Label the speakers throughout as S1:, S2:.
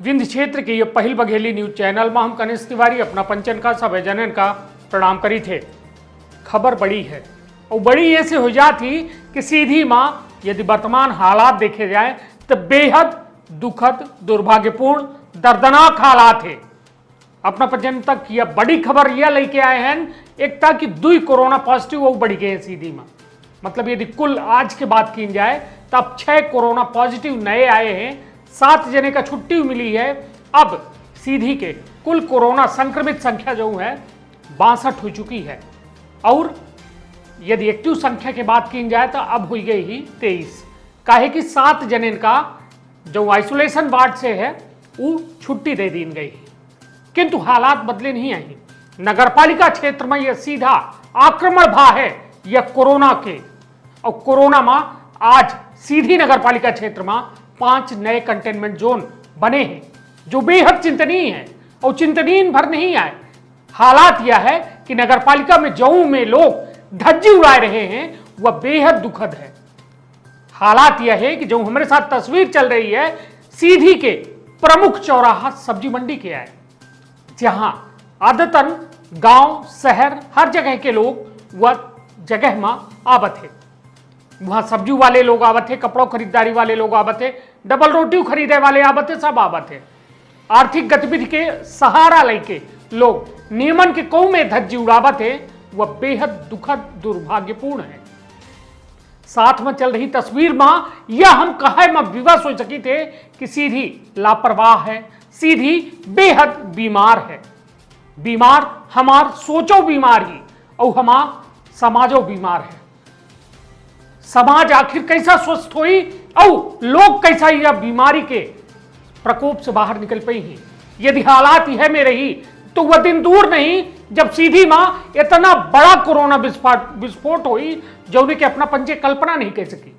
S1: विंध्य क्षेत्र के ये पहिल बघेली न्यूज चैनल में हम कनिष्ठ तिवारी अपना पंचन का सब जनन का प्रणाम करी थे। खबर बड़ी है और बड़ी ऐसे हो जाती कि सीधी माँ यदि वर्तमान हालात देखे जाए तो बेहद दुखद, दुर्भाग्यपूर्ण, दर्दनाक हालात है। अपना पंचन तक यह बड़ी खबर यह लेके आए हैं एक था कि 2 कोरोना पॉजिटिव वो बढ़ गए हैं सीधी में। मतलब यदि कुल आज के बात की जाए तो अब 6 कोरोना पॉजिटिव नए आए हैं, 7 जने का छुट्टी मिली है। अब सीधी के कुल कोरोना संक्रमित संख्या जो है 62 हो चुकी है और यदि एक्टिव संख्या की बात की जाए तो अब हुई गई ही 23। काहे कि 7 जने का जो आइसोलेशन वार्ड से है वो छुट्टी दे दी गई, किंतु हालात बदले नहीं आई। नगरपालिका क्षेत्र में यह सीधा आक्रमण भा है यह कोरोना के, और कोरोना में आज सीधी नगरपालिका क्षेत्र में 5 नए कंटेनमेंट जोन बने हैं जो बेहद चिंतनीय है। और चिंतनीय भर नहीं आए, हालात यह है कि नगरपालिका में जऊ में लोग धज्जी उड़ा रहे हैं वह बेहद दुखद है। हालात यह है कि जो हमारे साथ तस्वीर चल रही है सीधी के प्रमुख चौराहा सब्जी मंडी के है, जहां आदतन गांव शहर हर जगह के लोग वह जगह में आवत है। वहां सब्जी वाले लोग आवत है, कपड़ों खरीदारी वाले लोग आवत है, डबल रोटी खरीदे वाले आवत है, सब आवत है। आर्थिक गतिविधि के सहारा लेके लोग नियमन के कौ में धज्जी उड़ावत है वह बेहद दुखद, दुर्भाग्यपूर्ण है। साथ में चल रही तस्वीर में यह हम कहे में विवश हो सकी थे कि सीधी लापरवाह है, सीधी बेहद बीमार है। बीमार हमार सोचो बीमार ही और हमार समाजो बीमार है। समाज आखिर कैसा स्वस्थ हुई और लोग कैसा यह बीमारी के प्रकोप से बाहर निकल पाई ही। यदि हालात यह में रही तो वह दिन दूर नहीं जब सीधी मां इतना बड़ा कोरोना विस्फोट हुई जो उन्हें के अपना पंचे कल्पना नहीं कर सकी।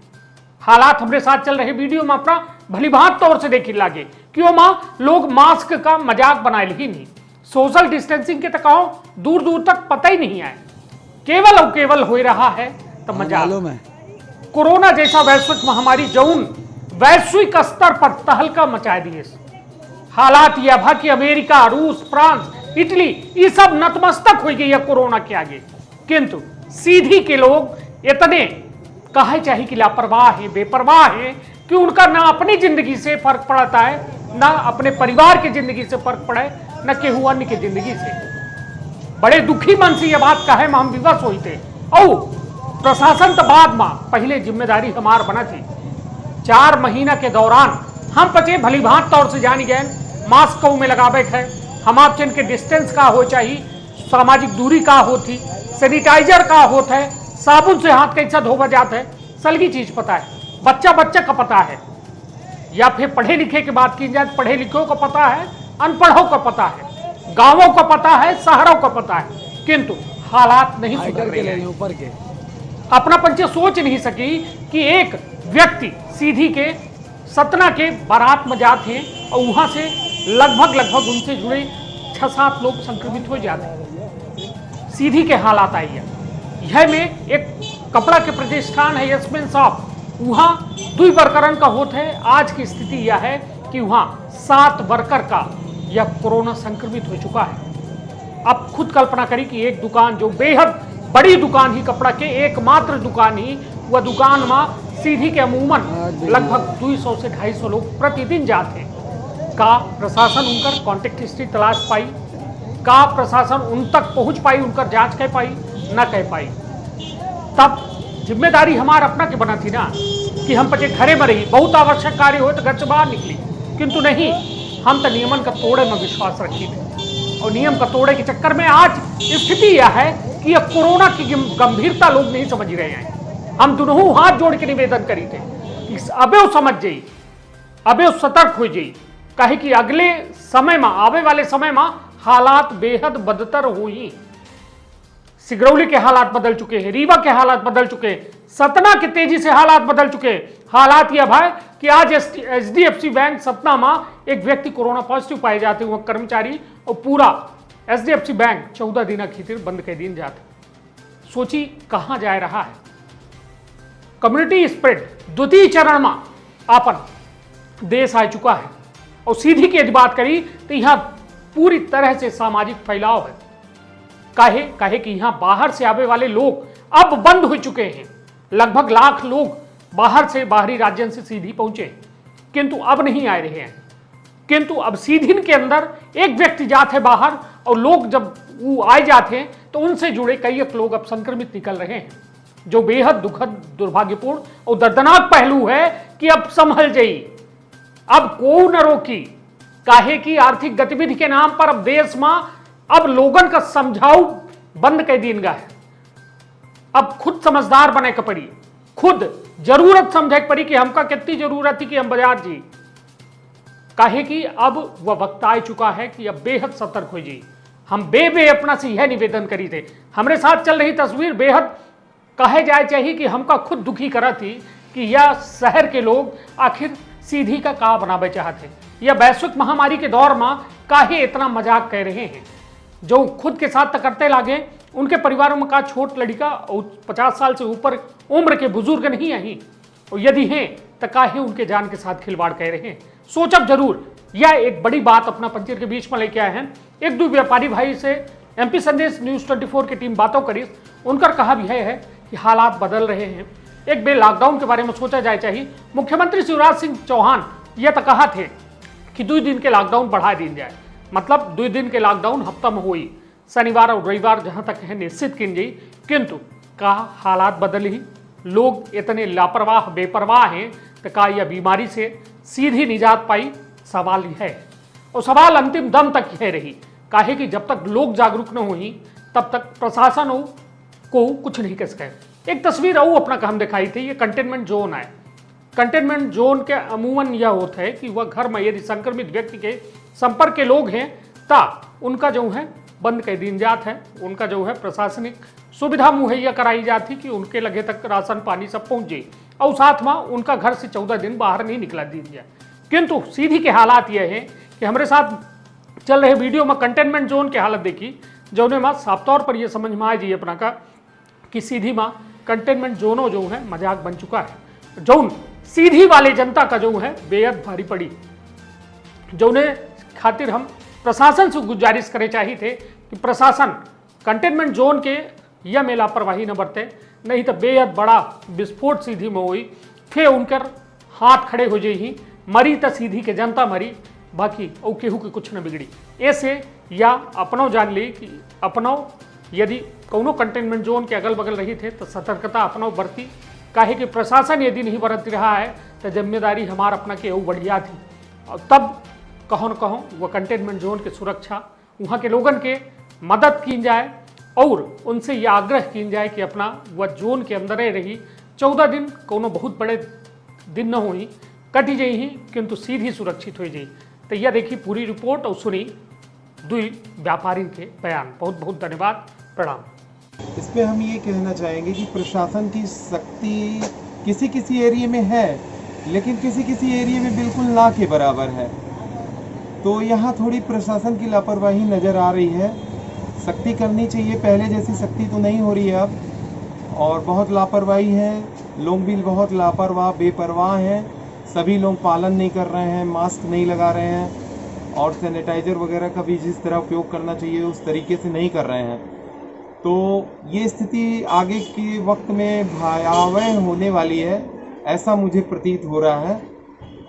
S1: हालात हमारे साथ चल रहे वीडियो में अपना भलीभांत तौर से देखी लागे क्यों मां लोग मास्क का मजाक बनाए ही नहीं, सोशल डिस्टेंसिंग के तक दूर दूर तक पता ही नहीं आए, केवल और केवल हो रहा है तो मजाक। कोरोना जैसा वैश्विक महामारी जौन वैश्विक स्तर पर तहलका मचा दिए। हालात यह भा कि अमेरिका, रूस, फ्रांस, इटली ये सब नतमस्तक हो गई है कोरोना के आगे, किंतु सीधी के लोग इतने कहे चाहे कि लापरवाह है, बेपरवाह है कि उनका ना अपनी जिंदगी से फर्क पड़ता है, ना अपने परिवार की जिंदगी से फर्क पड़े, न केहू अन्य की जिंदगी से। बड़े दुखी मन से यह बात कहे में हम विवश हुई थे और प्रशासन तो बाद में पहले जिम्मेदारी हमार बना थी। 4 महीना के दौरान हम पचे भलीभांत तौर से जानी गए मास्क को में लगावे है, हम आपचन के डिस्टेंस का हो चाहिए, सामाजिक दूरी का होती, सैनिटाइजर का होता है, साबुन से हाथ कैसा धोवा जाता है, सलगी चीज पता है, बच्चा बच्चा का पता है, या फिर पढ़े लिखे की बात की जाए पढ़े लिखों को पता है, अनपढ़ों को पता है, गांवों को पता है, शहरों को पता है, किंतु हालात नहीं सुधर रहे हैं। ऊपर के अपना पंचे सोच नहीं सकी कि एक व्यक्ति सीधी के सतना के बारात में जाते हैं और वहां से लगभग उनसे जुड़े 6-7 लोग संक्रमित हो जाते हैं। सीधी के हालात आई है यह में एक कपड़ा के प्रतिष्ठान है यस्मिन शॉप, वहां 2 वर्करन का होता है। आज की स्थिति यह है कि वहां 7 वर्कर का यह कोरोना संक्रमित हो चुका है। अब खुद कल्पना करी कि एक दुकान जो बेहद बड़ी दुकान ही, कपड़ा के एकमात्र दुकान ही, वह दुकान में सीधी के अमूमन लगभग 200 से 250 लोग प्रतिदिन जाते हैं। का प्रशासन उनकर कॉन्टेक्ट हिस्ट्री तलाश पाई, का प्रशासन उन तक पहुंच पाई, उनकर जांच कह पाई, न कह पाई। तब जिम्मेदारी हमारा अपना के बना थी ना कि हम पचे घरे में रही, बहुत आवश्यक कार्य हो तो घर से बाहर निकली, किंतु नहीं, हम तो नियमन का तोड़े में विश्वास रखी थे और नियम का तोड़े के चक्कर में आज स्थिति यह है कि यह कोरोना की गंभीरता लोग नहीं समझ रहे हैं। हम दोनों हाथ जोड़ के निवेदन करी थे कि अबे वो समझ जाई, अबे वो सतर्क हो जाई, कहे कि अगले समय में, आवे वाले समय में हालात बेहद बदतर हुई। सिगरौली के हालात बदल चुके हैं, रीवा के हालात बदल चुके हैं, सतना के तेजी से हालात बदल चुके हैं। हालात यह भाई कि आज एचडीएफसी बैंक सतना में एक व्यक्ति कोरोना पॉजिटिव पाए जाते हुए कर्मचारी और पूरा एचडीएफसी बैंक 14 दिन खातिर बंद कर दिन जाते। सोची कहां जा रहा है। कम्युनिटी स्प्रेड 2य चरण में आपन देश आ चुका है और सीधी की यदि बात करी तो यहाँ पूरी तरह से सामाजिक फैलाव है। काहे कि यहाँ बाहर से आने वाले लोग अब बंद हो चुके हैं। लगभग लाख लोग बाहर से, बाहरी राज्यों से सीधी पहुंचे, किंतु अब नहीं आ रहे हैं। किंतु अब सीधी के अंदर एक व्यक्ति जाते हैं बाहर, और लोग जब वो आए जाते हैं तो उनसे जुड़े कई एक लोग अब संक्रमित निकल रहे हैं, जो बेहद दुखद, दुर्भाग्यपूर्ण और दर्दनाक पहलू है कि अब संभल जाई, अब को न रोकी। काहे की आर्थिक गतिविधि के नाम पर अब देश में अब लोगन का समझाऊ बंद कर दीन गा है। अब खुद समझदार बने के पड़ी, खुद जरूरत समझे के पड़ी कि हमका कितनी जरूरत थी कि हम बाजार जी। काहे कि अब वह वक्त आ चुका है कि अब बेहद सतर्क हो जी। हम बे अपना से यह निवेदन करी थे। हमारे साथ चल रही तस्वीर बेहद कहे जाए चाहिए कि हमका खुद दुखी करा थी कि यह शहर के लोग आखिर सीधी का बनावे चाहते। यह वैश्विक महामारी के दौर में काहे इतना मजाक कह रहे हैं। जो खुद के साथ करते लागे, उनके परिवारों में का छोट लड़का और 50 साल से ऊपर उम्र के बुजुर्ग नहीं आई, और यदि हैं तो काहे उनके जान के साथ खिलवाड़ कह रहे हैं। सोचब जरूर। यह एक बड़ी बात अपना पंचर के बीच में लेके आए हैं। एक दो व्यापारी भाई से MP संदेश न्यूज़ 24 की टीम बातों करी, उनका कहा भी है कि हालात बदल रहे हैं। एक बे लॉकडाउन के बारे में सोचा जाए चाहिए। मुख्यमंत्री शिवराज सिंह चौहान यह तो कहा थे कि 2 दिन के लॉकडाउन बढ़ा दी जाए, मतलब 2 दिन के लॉकडाउन हफ्ता में हुई, शनिवार और रविवार जहां तक है निश्चित की जाई। किंतु का हालात बदल ही, लोग इतने लापरवाह बेपरवाह हैं तो का यह बीमारी से सीधी निजात पाई, सवाल है। और सवाल अंतिम दम तक यह रही। काहे कि जब तक लोग जागरूक न हुई तब तक प्रशासन को कुछ नहीं कह सके। एक तस्वीर अपना काम दिखाई थी, ये कंटेनमेंट जोन है। कंटेनमेंट जोन के अमूमन यह होता है कि वह घर में यदि संक्रमित व्यक्ति के संपर्क के लोग हैं ता उनका जो है बंद कर दी जात है। उनका जो है प्रशासनिक सुविधा मुहैया कराई जाती कि उनके लगे तक राशन पानी सब पहुंच जाए, और साथ में उनका घर से 14 दिन बाहर नहीं निकला दी जाए। किंतु सीधी के हालात यह है कि हमारे साथ चल रहे वीडियो में कंटेनमेंट जोन की हालत देखी, जो ने माँ साफ तौर पर यह समझ में आ जाइए अपना का कि सीधी माँ कंटेनमेंट जोनों जो है मजाक बन चुका है। जो सीधी वाले जनता का जो है बेहद भारी पड़ी, जो ने खातिर हम प्रशासन से गुजारिश करे चाहिए थे कि प्रशासन कंटेनमेंट जोन के यह में लापरवाही न बरते, नहीं तो बेहद बड़ा विस्फोट सीधी में हुई, फिर उनकर हाथ खड़े हो जाई, मरी तो सीधी के जनता मरी, बाकी और केहू के कुछ न बिगड़ी। ऐसे या अपनों जान ली कि अपनों यदि कोनो कंटेनमेंट जोन के अगल बगल रही थे तो सतर्कता अपनों बरती। काहे कि प्रशासन यदि नहीं बरत रहा है तो जिम्मेदारी हमार अपना के बढ़िया थी, और तब कहो न कहो वह कंटेनमेंट जोन की सुरक्षा, वहाँ के लोगन के मदद की जाए और उनसे यह आग्रह की जाए कि अपना वह जोन के अंदर रही 14 दिन कोनो बहुत बड़े दिन न हुई कटी जाई ही, किंतु सीधी सुरक्षित हो जाई। तो यह देखी पूरी रिपोर्ट और सुनी 2 व्यापारी के बयान। बहुत बहुत धन्यवाद, प्रणाम।
S2: इस पे हम ये कहना चाहेंगे कि प्रशासन की सख्ती किसी किसी एरिया में है, लेकिन किसी किसी एरिया में बिल्कुल ना के बराबर है। तो यहाँ थोड़ी प्रशासन की लापरवाही नज़र आ रही है। सख्ती करनी चाहिए, पहले जैसी सख्ती तो नहीं हो रही है अब, और बहुत लापरवाही है। लोग भी बहुत लापरवाह बेपरवाह हैं। सभी लोग पालन नहीं कर रहे हैं, मास्क नहीं लगा रहे हैं, और सैनिटाइज़र वगैरह का भी जिस तरह उपयोग करना चाहिए उस तरीके से नहीं कर रहे हैं। तो ये स्थिति आगे के वक्त में भयावह होने वाली है, ऐसा मुझे प्रतीत हो रहा है।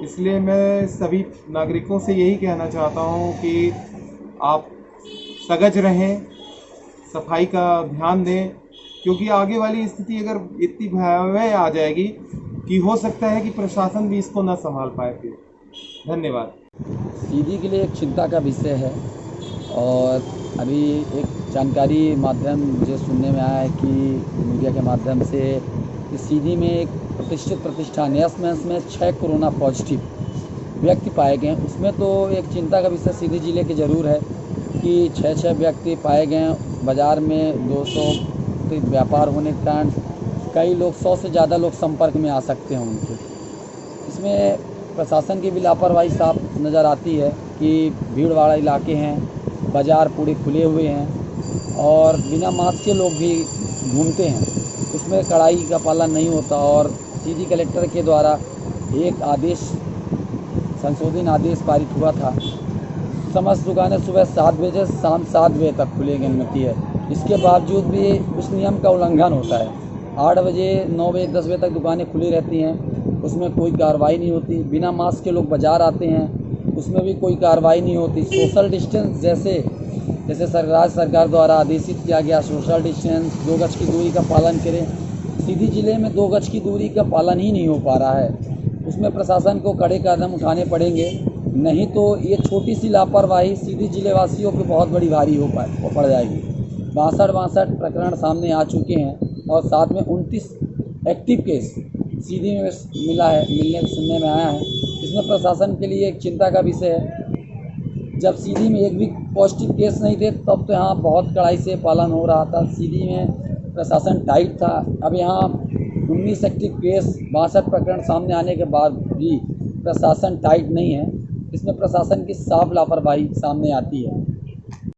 S2: इसलिए मैं सभी नागरिकों से यही कहना चाहता हूँ कि आप सजग रहें, सफाई का ध्यान दें, क्योंकि आगे वाली स्थिति अगर इतनी भयावह आ जाएगी कि हो सकता है कि प्रशासन भी इसको ना संभाल पाए। फिर धन्यवाद।
S3: सीधी के लिए एक चिंता का विषय है, और अभी एक जानकारी माध्यम मुझे सुनने में आया है कि मीडिया के माध्यम से कि सीधी में एक प्रतिष्ठित प्रतिष्ठान एसमेंस में 6 कोरोना पॉजिटिव व्यक्ति पाए गए। उसमें तो एक चिंता का विषय सीधी जिले के ज़रूर है कि 6 व्यक्ति पाए गए। बाज़ार में 200 व्यापार होने के कारण कई लोग 100 से ज़्यादा लोग संपर्क में आ सकते हैं उनके। इसमें प्रशासन की भी लापरवाही साफ नज़र आती है कि भीड़ वाला इलाके हैं, बाज़ार पूरे खुले हुए हैं और बिना मास्क के लोग भी घूमते हैं, उसमें कड़ाई का पालन नहीं होता। और सीधी कलेक्टर के द्वारा एक आदेश संशोधन आदेश पारित हुआ था, समस्त दुकानें सुबह 7 बजे से शाम 7 बजे तक खुले की अनुमति है। इसके बावजूद भी उस नियम का उल्लंघन होता है। 8 बजे 9 बजे 10 बजे तक दुकानें खुली रहती हैं, उसमें कोई कार्रवाई नहीं होती। बिना मास्क के लोग बाज़ार आते हैं, उसमें भी कोई कार्रवाई नहीं होती। सोशल डिस्टेंस जैसे राज्य सरकार द्वारा आदेशित किया गया, सोशल डिस्टेंस 2 गज की दूरी का पालन करें, सीधी ज़िले में 2 गज की दूरी का पालन ही नहीं हो पा रहा है। उसमें प्रशासन को कड़े कदम उठाने पड़ेंगे, नहीं तो ये छोटी सी लापरवाही सीधी जिले वासियों पे बहुत बड़ी भारी पड़ जाएगी। 62 प्रकरण सामने आ चुके हैं और साथ में 29 एक्टिव केस सीधी में सुनने में आया है। इसमें प्रशासन के लिए एक चिंता का विषय है। जब सीधी में एक भी पॉजिटिव केस नहीं थे तब तो यहाँ बहुत कड़ाई से पालन हो रहा था, सीधी में प्रशासन टाइट था। अब यहाँ 19 एक्टिव केस 62 प्रकरण सामने आने के बाद भी प्रशासन टाइट नहीं है। इसमें प्रशासन की साफ लापरवाही सामने आती है।